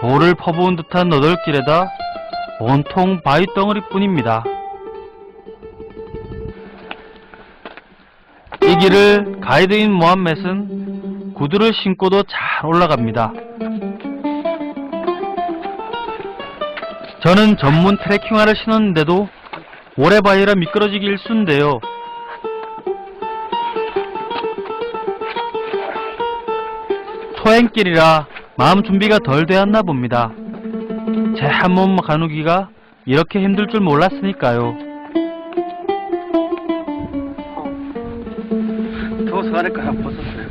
돌을 퍼부은 듯한 너덜길에다 온통 바위 덩어리뿐입니다. 이 길을 가이드인 모함맷은 구두를 신고도 잘 올라갑니다. 저는 전문 트레킹화를 신었는데도 모래바위라 미끄러지기 일쑤인데요. 초행길이라 마음 준비가 덜 되었나 봅니다. 제 한 몸 가누기가 이렇게 힘들 줄 몰랐으니까요. 더워서 가니까 한 벗었어요.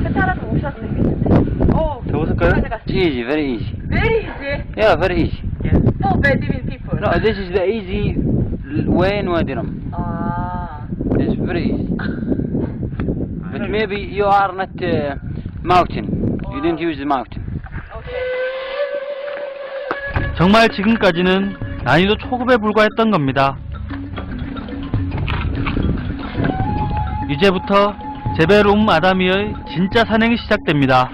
끝자락은 오셔도 되겠는데. 더웠을까요? It's easy, very easy. Very easy. Yeah, very easy. No Bedouin people. No, this is the easy way in Wadi Rum. 아. It's very easy. But maybe you are not mountain. You didn't use the mountain. 오케이. 정말 지금까지는 난이도 초급에 불과했던 겁니다. 이제부터 제벨 아다미의 진짜 산행이 시작됩니다.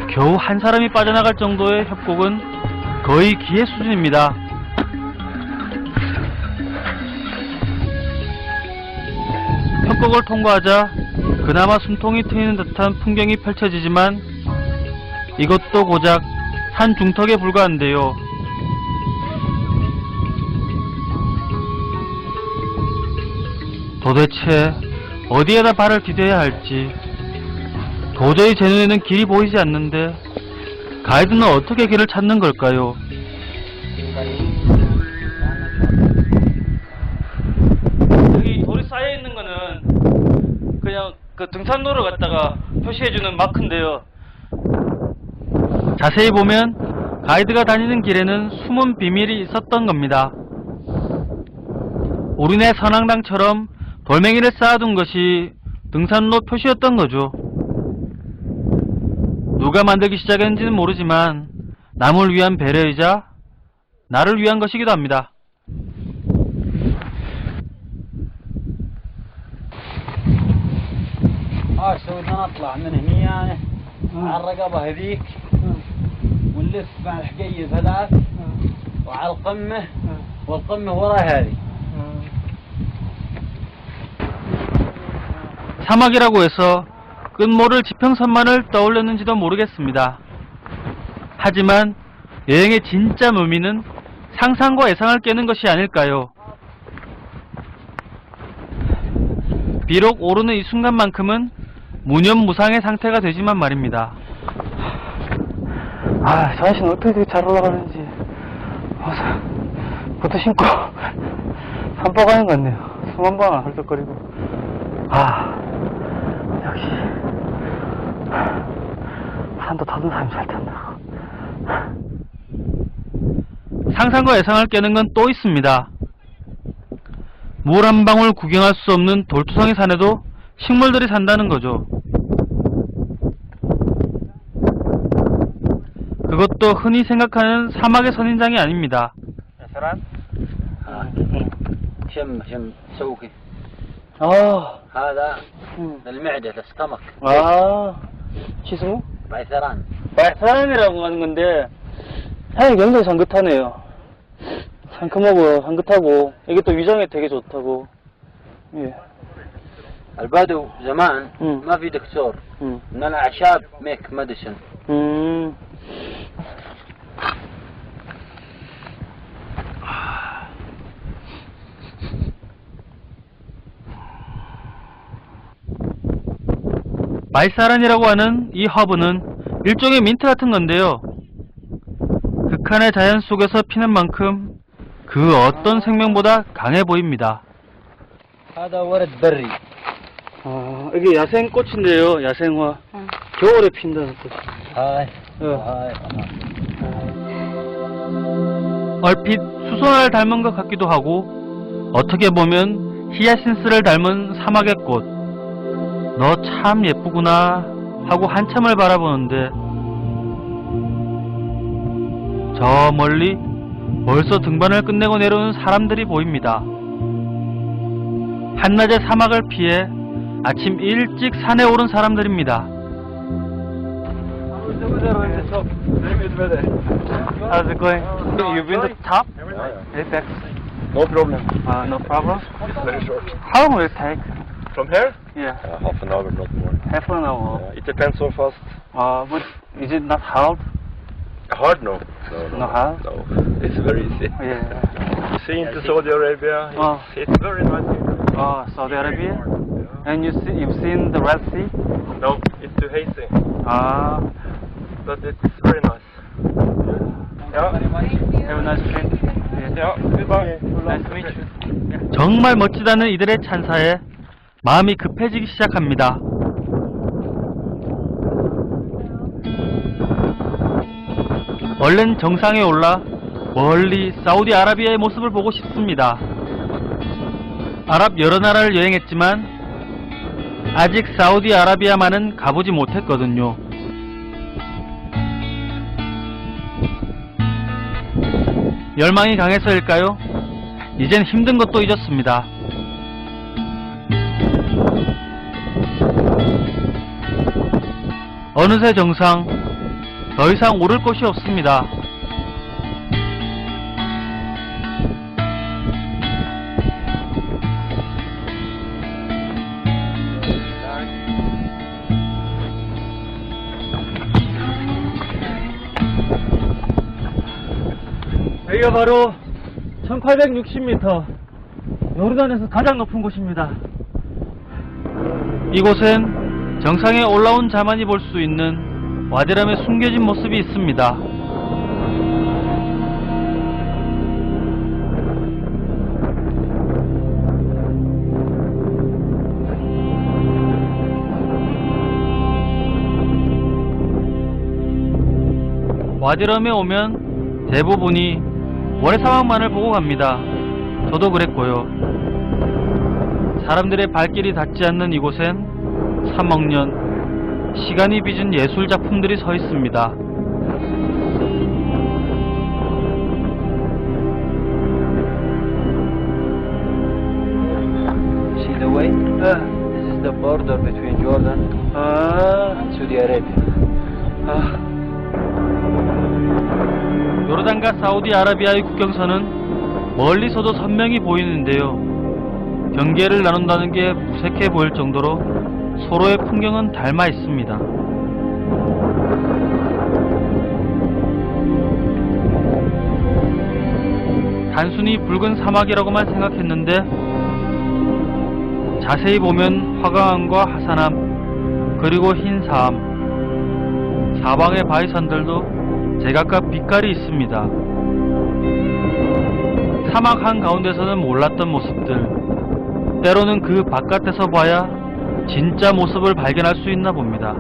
겨우 한 사람이 빠져나갈 정도의 협곡은 거의 기회 수준입니다. 협곡을 통과하자 그나마 숨통이 트이는 듯한 풍경이 펼쳐지지만 이것도 고작 산 중턱에 불과한데요. 도대체 어디에다 발을 디뎌야 할지 도저히 제 눈에는 길이 보이지 않는데 가이드는 어떻게 길을 찾는 걸까요? 여기 돌이 쌓여 있는 거는 그냥 그 등산로를 갖다가 표시해주는 마크인데요. 자세히 보면 가이드가 다니는 길에는 숨은 비밀이 있었던 겁니다. 우리네 선앙당처럼 돌멩이를 쌓아둔 것이 등산로 표시였던 거죠. 누가 만들기 시작했는지는 모르지만 남을 위한 배려이자 나를 위한 것이기도 합니다. سو بدنا نطلع من هني يعني على الرقبة هذيك ونلف مع الحقية هذاك وعلى القمة والقمة ورا هذه. 사막이라고 해서 끝모를 지평선만을 떠올렸는지도 모르겠습니다. 하지만 여행의 진짜 묘미는 상상과 예상을 깨는 것이 아닐까요? 비록 오르는 이 순간만큼은 무념무상의 상태가 되지만 말입니다. 아, 저 아저씨는 어떻게 잘 올라가는지 부터 신고 산보 가는 것 같네요. 숨 한 번 헐떡거리고. 아, 역시 산도 타던 사람이 잘 탄다고. 상상과 예상을 깨는 건 또 있습니다. 물 한 방울 구경할 수 없는 돌투성이 산에도 식물들이 산다는 거죠. 그것도 흔히 생각하는 사막의 선인장이 아닙니다. شم سوقي. هذا المعدة الاستمك. 치스무? بعثران. 발산이라고 하는 건데 향이 굉장히 상긋하네요. 상큼하고 향긋하고 이게 또 위장에 되게 좋다고. 예. البدو زمان ما في دكتور من الأعشاب ميك ميديسن. 말사란이라고 하는 이 허브는 일종의 민트 같은 건데요. 극한의 자연 속에서 피는 만큼 그 어떤 생명보다 강해 보입니다. هذا ورد بري. 이게 야생꽃인데요. 야생화. 겨울에 핀다는 꽃. هاي. 얼핏 수선화를 닮은 것 같기도 하고 어떻게 보면 히야신스를 닮은 사막의 꽃. 너 참 예쁘구나 하고 한참을 바라보는데 저 멀리 벌써 등반을 끝내고 내려오는 사람들이 보입니다. 한낮에 사막을 피해 아침 일찍 산에 오른 사람들입니다. How's it going? You've been to the top? Yes, that's No problem. no problem. It's very short. How long will it take? From here? Yeah, Half an hour, not more. half an hour. It depends so fast. But is it not hard? Hard? No. No. Not hard? No. It's very easy. Yeah. You see into Saudi Arabia, it's very nice. Saudi Arabia? And you've seen the Red Sea? No, it's too hazy, but it's very nice. Yeah. Have a nice trip. Yeah. Goodbye. Nice to meet you. 정말 멋지다는 이들의 찬사에 마음이 급해지기 시작합니다. 얼른 정상에 올라 멀리 사우디아라비아의 모습을 보고 싶습니다. 아랍 여러 나라를 여행했지만 아직 사우디아라비아만은 가보지 못했거든요. 열망이 강해서일까요? 이젠 힘든 것도 잊었습니다. 어느새 정상, 더 이상 오를 곳이 없습니다. 여기가 바로 1860m, 요르단에서 가장 높은 곳입니다. 이곳엔 정상에 올라온 자만이 볼 수 있는 와디람의 숨겨진 모습이 있습니다. 와디람에 오면 대부분이 모래사막만을 보고 갑니다. 저도 그랬고요. 사람들의 발길이 닿지 않는 이곳엔 3억 년 시간이 빚은 예술 작품들이 서 있습니다. See the way? This is the border between Jordan and Saudi Arabia. 요르단과 사우디아라비아의 국경선은 멀리서도 선명히 보이는데요. 경계를 나눈다는 게 무색해 보일 정도로 서로의 풍경은 닮아 있습니다. 단순히 붉은 사막이라고만 생각했는데 자세히 보면 화강암과 하산암, 그리고 흰 사암, 사방의 바위산들도 제각각 빛깔이 있습니다. 사막 한가운데서는 몰랐던 모습들, 때로는 그 바깥에서 봐야 진짜 모습을 발견할 수 있나 봅니다.